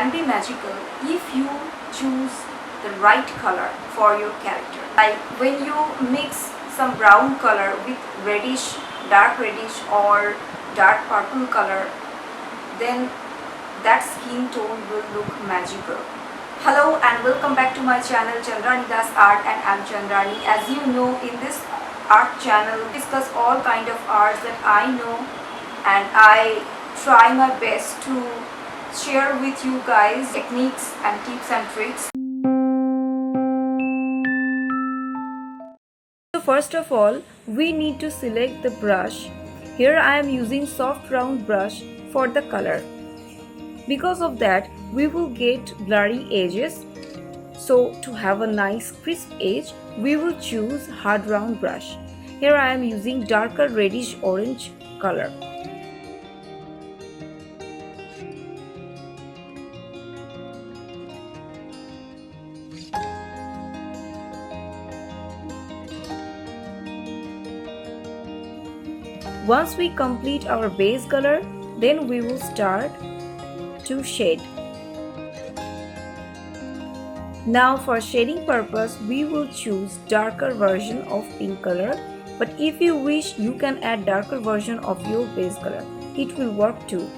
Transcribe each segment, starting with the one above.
can be magical if you choose the right color for your character. Like when you mix some brown color with reddish, dark reddish or dark purple color, then that skin tone will look magical. Hello and welcome back to my channel Chandrani Art, and I'm Chandrani. As you know, in this art channel we discuss all kind of arts that I know, and I try my best to share with you guys techniques and tips and tricks. So first of all, we need to select the brush. Here I am using soft round brush for the color. Because of that, we will get blurry edges. So to have a nice crisp edge, we will choose hard round brush. Here I am using darker reddish orange color. Once we complete our base color, then we will start to shade. Now for shading purpose, we will choose darker version of pink color, but if you wish, you can add darker version of your base color. It will work too.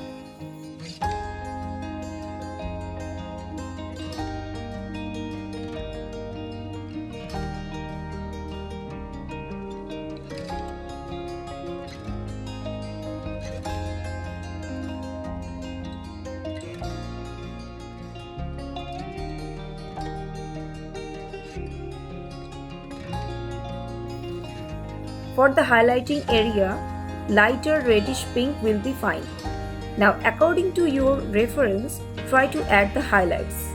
For the highlighting area, lighter reddish pink will be fine. Now according to your reference, try to add the highlights.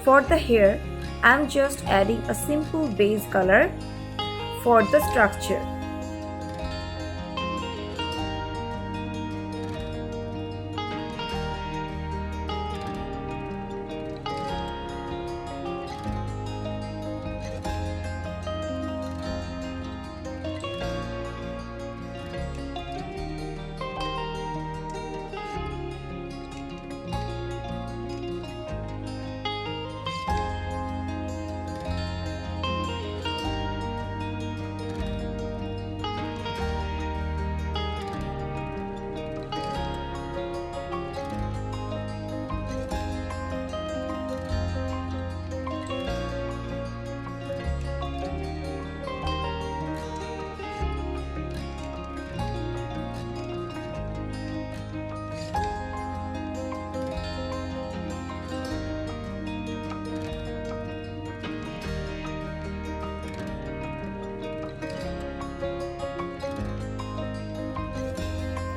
For the hair, I am just adding a simple base color for the structure.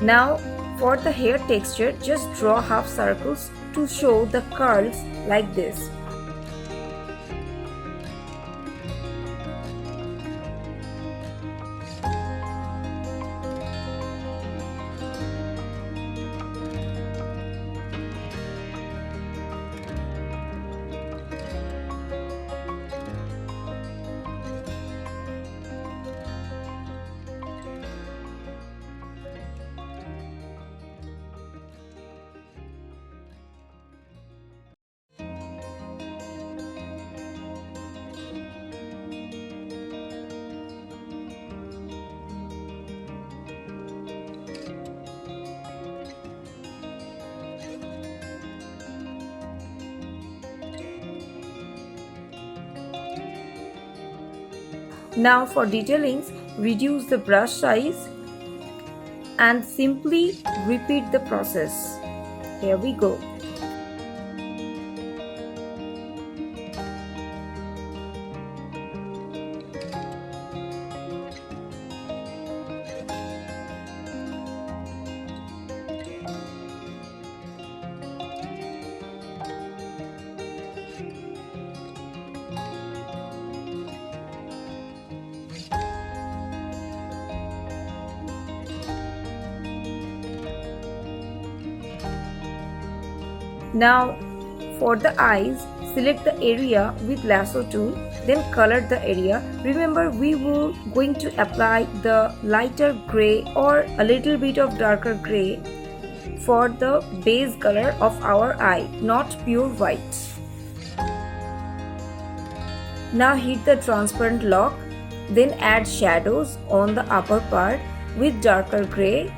Now for the hair texture, just draw half circles to show the curls like this. Now for detailings, reduce the brush size and simply repeat the process. Here we go. Now For the eyes, select the area with lasso tool, then color the area. Remember, we will going to apply the lighter gray or a little bit of darker gray for the base color of our eye, not pure white. Now hit the transparent lock, then add shadows on the upper part with darker gray.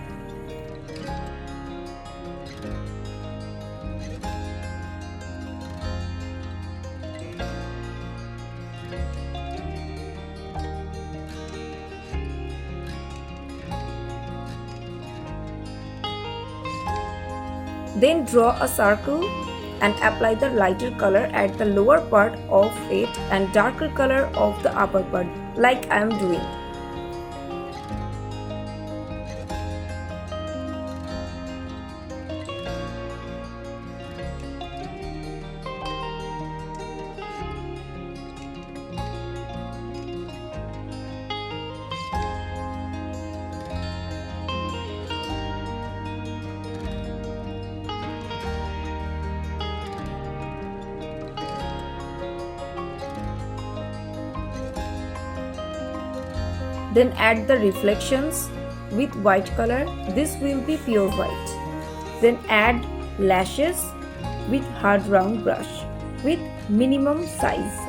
Then draw a circle and apply the lighter color at the lower part of it and darker color of the upper part, like I am doing. Then add the reflections with white color. This will be pure white. Then add lashes with hard round brush with minimum size.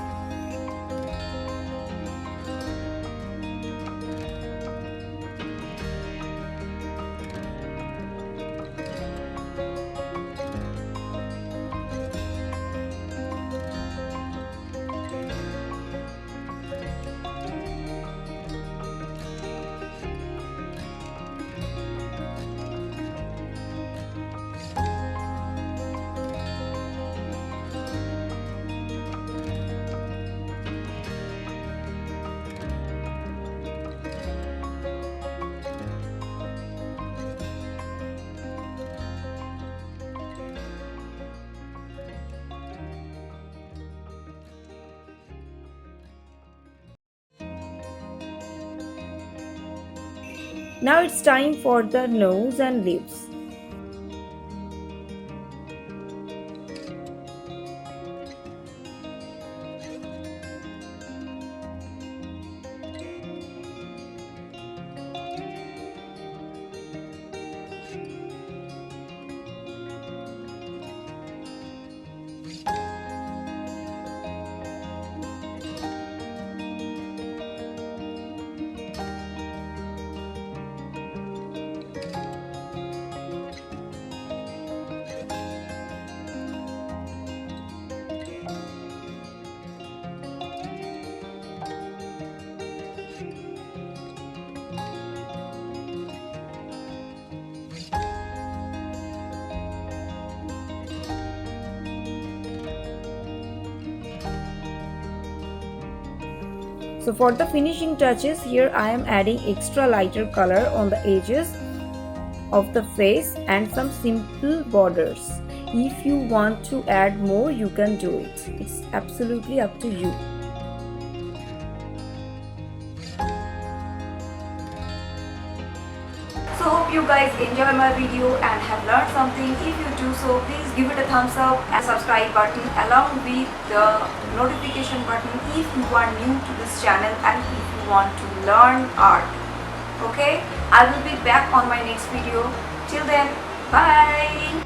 Now it's time for the nose and lips. So for the finishing touches, here I am adding extra lighter color on the edges of the face and some simple borders. If you want to add more, you can do it. It's absolutely up to you. So hope you guys enjoy my video and have learned something. If you do so, please give it a thumbs up and subscribe button along with the notification button if you are new to this channel and if you want to learn art. Okay, I will be back on my next video. Till then, bye.